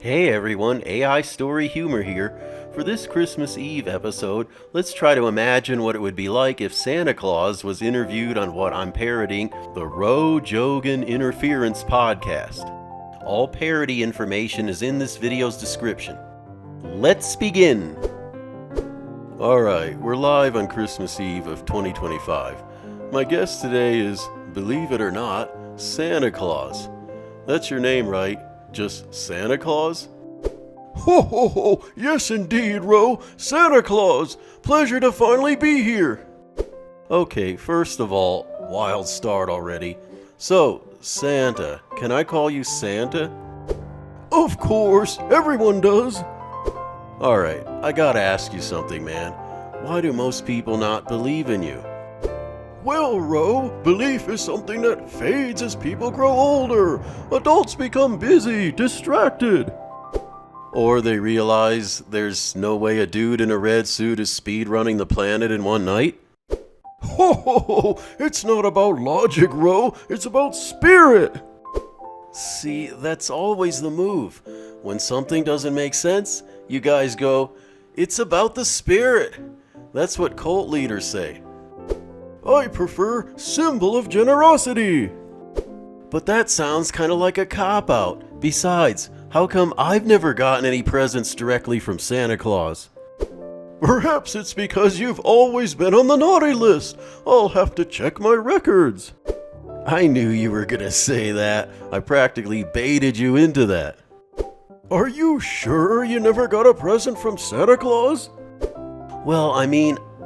Hey everyone, AI Story Humor here. For this Christmas Eve episode, let's try to imagine what it would be like if Santa Claus was interviewed on what I'm parodying, the Roe Jogan Interference podcast. All parody information is in this video's description. Let's begin! Alright, we're live on Christmas Eve of 2025. My guest today is, believe it or not, Santa Claus. That's your name, right? Just Santa Claus? Ho ho ho! Yes indeed, Ro! Santa Claus! Pleasure to finally be here! Okay, first of all, wild start already. So, Santa, can I call you Santa? Of course, everyone does! Alright, I gotta ask you something, man. Why do most people not believe in you? Well, Ro, belief is something that fades as people grow older. Adults become busy, distracted. Or they realize there's no way a dude in a red suit is speedrunning the planet in one night. Ho ho ho! It's not about logic, Ro. It's about spirit. See, that's always the move. When something doesn't make sense, you guys go, it's about the spirit. That's what cult leaders say. I prefer symbol of generosity. But that sounds kind of like a cop-out. Besides, how come I've never gotten any presents directly from Santa Claus? Perhaps it's because you've always been on the naughty list. I'll have to check my records. I knew you were gonna say that. I practically baited you into that. Are you sure you never got a present from Santa Claus? Well,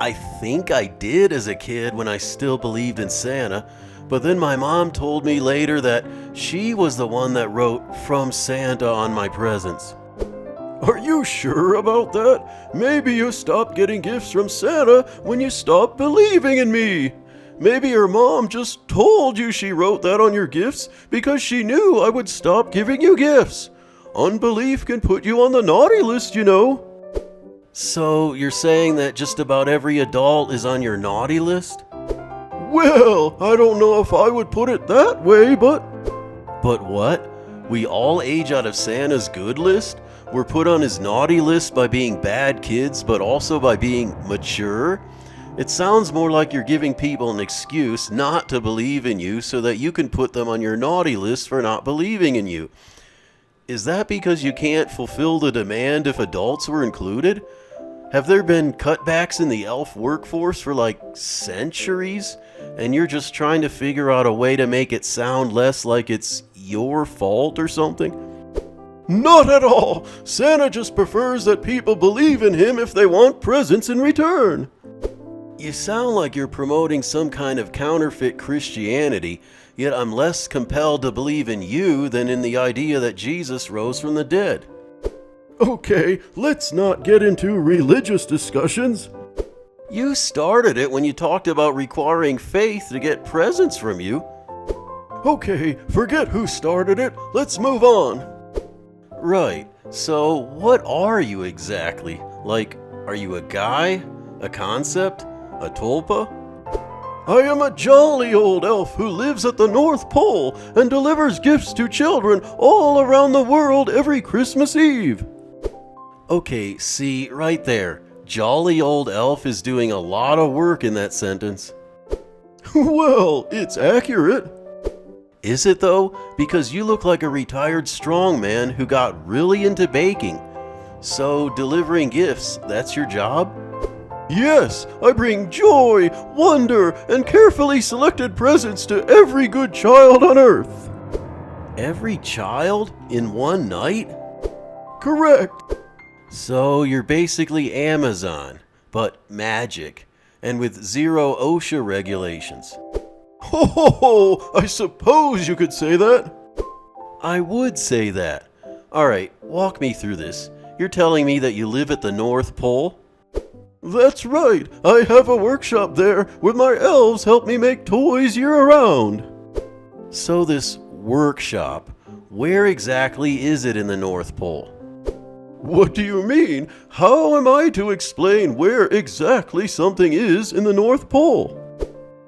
I think I did as a kid when I still believed in Santa, but then my mom told me later that she was the one that wrote "From Santa" on my presents. Are you sure about that? Maybe you stopped getting gifts from Santa when you stopped believing in me. Maybe your mom just told you she wrote that on your gifts because she knew I would stop giving you gifts. Unbelief can put you on the naughty list, you know. So, you're saying that just about every adult is on your naughty list? Well, I don't know if I would put it that way, but... But what? We all age out of Santa's good list? We're put on his naughty list by being bad kids, but also by being mature? It sounds more like you're giving people an excuse not to believe in you so that you can put them on your naughty list for not believing in you. Is that because you can't fulfill the demand if adults were included? Have there been cutbacks in the elf workforce for like centuries, and you're just trying to figure out a way to make it sound less like it's your fault or something? Not at all! Santa just prefers that people believe in him if they want presents in return. You sound like you're promoting some kind of counterfeit Christianity, yet I'm less compelled to believe in you than in the idea that Jesus rose from the dead. Okay, let's not get into religious discussions. You started it when you talked about requiring faith to get presents from you. Okay, forget who started it. Let's move on. Right, so what are you exactly? Like, are you a guy? A concept? A tulpa? I am a jolly old elf who lives at the North Pole and delivers gifts to children all around the world every Christmas Eve. Okay, see, right there. Jolly old elf is doing a lot of work in that sentence. Well, it's accurate. Is it though? Because you look like a retired strongman who got really into baking. So, delivering gifts, that's your job? Yes, I bring joy, wonder, and carefully selected presents to every good child on Earth. Every child? In one night? Correct. So you're basically Amazon, but magic, and with zero OSHA regulations. Ho ho ho! I suppose you could say that. I would say that. Alright, walk me through this. You're telling me that you live at the North Pole? That's right. I have a workshop there where my elves help me make toys year-round. So this workshop, where exactly is it in the North Pole? What do you mean? How am I to explain where exactly something is in the North Pole?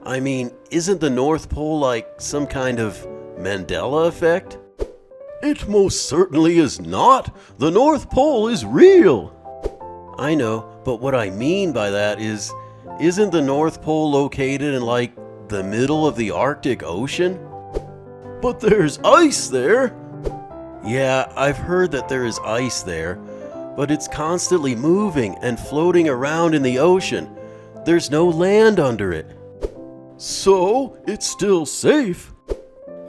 I mean, isn't the North Pole like some kind of Mandela effect? It most certainly is not. The North Pole is real. I know, but what I mean by that is, isn't the North Pole located in like the middle of the Arctic Ocean? But there's ice there. Yeah, I've heard that there is ice there, but it's constantly moving and floating around in the ocean. There's no land under it. So, it's still safe.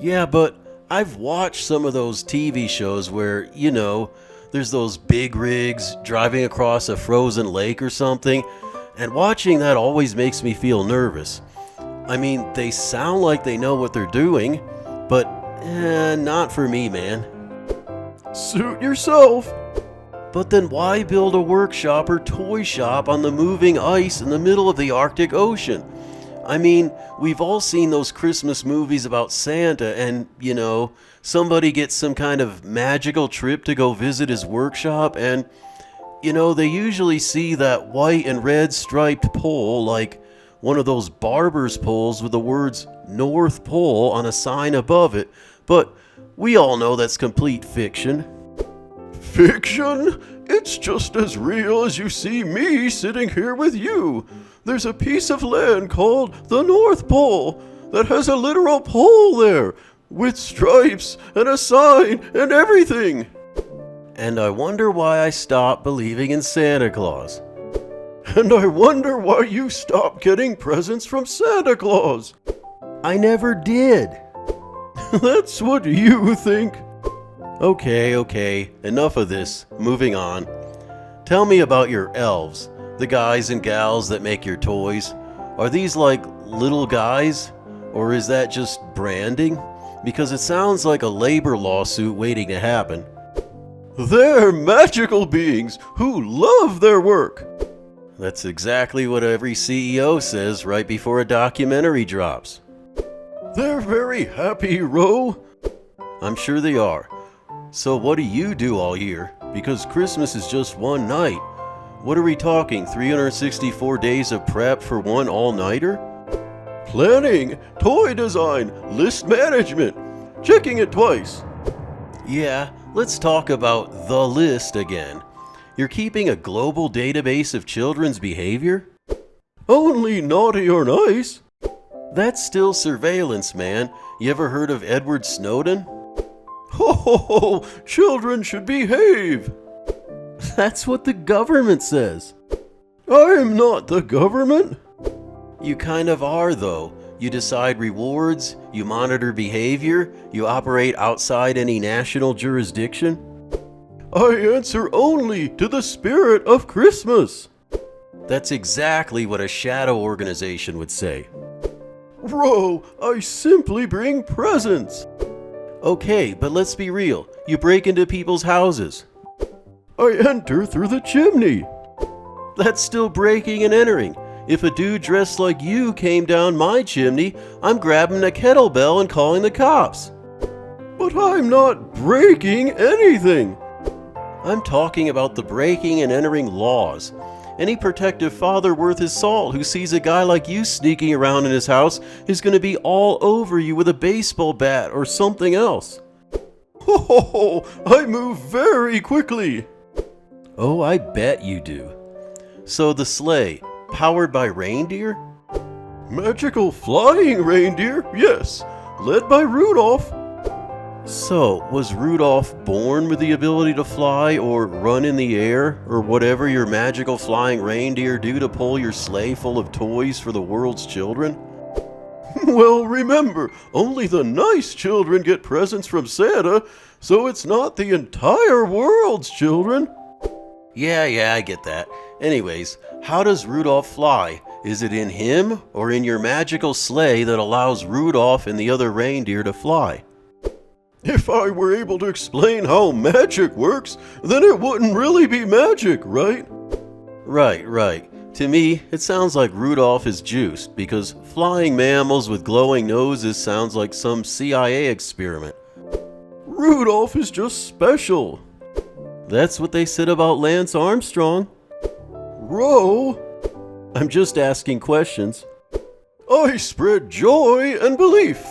Yeah, but I've watched some of those TV shows where, there's those big rigs driving across a frozen lake or something, and watching that always makes me feel nervous. I mean, they sound like they know what they're doing, but not for me, man. Suit yourself. But then why build a workshop or toy shop on the moving ice in the middle of the Arctic Ocean? I mean, we've all seen those Christmas movies about Santa and, somebody gets some kind of magical trip to go visit his workshop and, they usually see that white and red striped pole like one of those barber's poles with the words North Pole on a sign above it, but we all know that's complete fiction. Fiction? It's just as real as you see me sitting here with you. There's a piece of land called the North Pole that has a literal pole there, with stripes and a sign and everything. And I wonder why I stopped believing in Santa Claus. And I wonder why you stopped getting presents from Santa Claus. I never did. That's what you think. Okay, enough of this. Moving on. Tell me about your elves, the guys and gals that make your toys. Are these like little guys? Or is that just branding? Because it sounds like a labor lawsuit waiting to happen. They're magical beings who love their work. That's exactly what every CEO says right before a documentary drops. They're very happy, Roe. I'm sure they are. So what do you do all year? Because Christmas is just one night. What are we talking, 364 days of prep for one all-nighter? Planning, toy design, list management, checking it twice. Yeah, let's talk about the list again. You're keeping a global database of children's behavior? Only naughty or nice. That's still surveillance, man. You ever heard of Edward Snowden? Ho, children should behave. That's what the government says. I'm not the government. You kind of are, though. You decide rewards, you monitor behavior, you operate outside any national jurisdiction. I answer only to the spirit of Christmas. That's exactly what a shadow organization would say. Bro, I simply bring presents. Okay, but let's be real. You break into people's houses. I enter through the chimney. That's still breaking and entering. If a dude dressed like you came down my chimney, I'm grabbing a kettlebell and calling the cops. But I'm not breaking anything. I'm talking about the breaking and entering laws. Any protective father worth his salt who sees a guy like you sneaking around in his house is going to be all over you with a baseball bat or something else. Ho, I move very quickly. Oh, I bet you do. So the sleigh, powered by reindeer? Magical flying reindeer, yes, led by Rudolph. So, was Rudolph born with the ability to fly or run in the air, or whatever your magical flying reindeer do to pull your sleigh full of toys for the world's children? Well, remember, only the nice children get presents from Santa, so it's not the entire world's children. Yeah, I get that. Anyways, how does Rudolph fly? Is it in him, or in your magical sleigh that allows Rudolph and the other reindeer to fly? If I were able to explain how magic works, then it wouldn't really be magic, right? Right. To me, it sounds like Rudolph is juiced, because flying mammals with glowing noses sounds like some CIA experiment. Rudolph is just special. That's what they said about Lance Armstrong. Roe, I'm just asking questions. I spread joy and belief.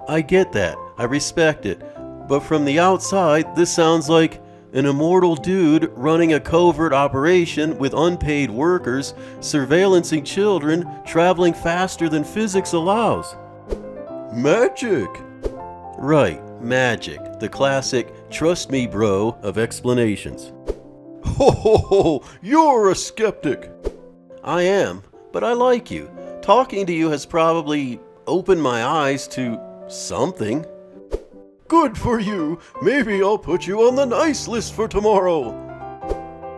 I get that. I respect it. But from the outside, this sounds like an immortal dude running a covert operation with unpaid workers, surveillancing children, traveling faster than physics allows. Magic! Right, magic, the classic trust me bro of explanations. Ho ho ho, you're a skeptic! I am, but I like you. Talking to you has probably opened my eyes to something. Good for you. Maybe I'll put you on the nice list for tomorrow.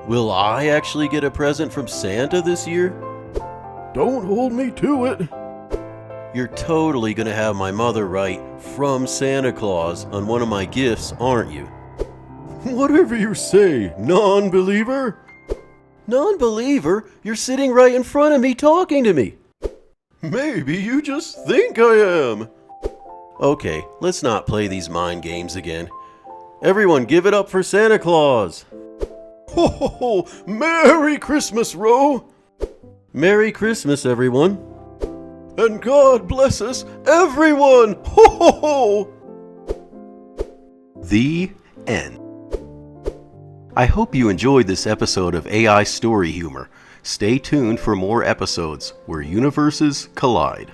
Will I actually get a present from Santa this year? Don't hold me to it. You're totally gonna have my mother write "from Santa Claus" on one of my gifts, aren't you? Whatever you say, non-believer. Non-believer? You're sitting right in front of me talking to me. Maybe you just think I am. Okay, let's not play these mind games again. Everyone give it up for Santa Claus! Ho ho ho! Merry Christmas, Roe! Merry Christmas, everyone! And God bless us, everyone! Ho ho ho! The end. I hope you enjoyed this episode of AI Story Humor. Stay tuned for more episodes where universes collide.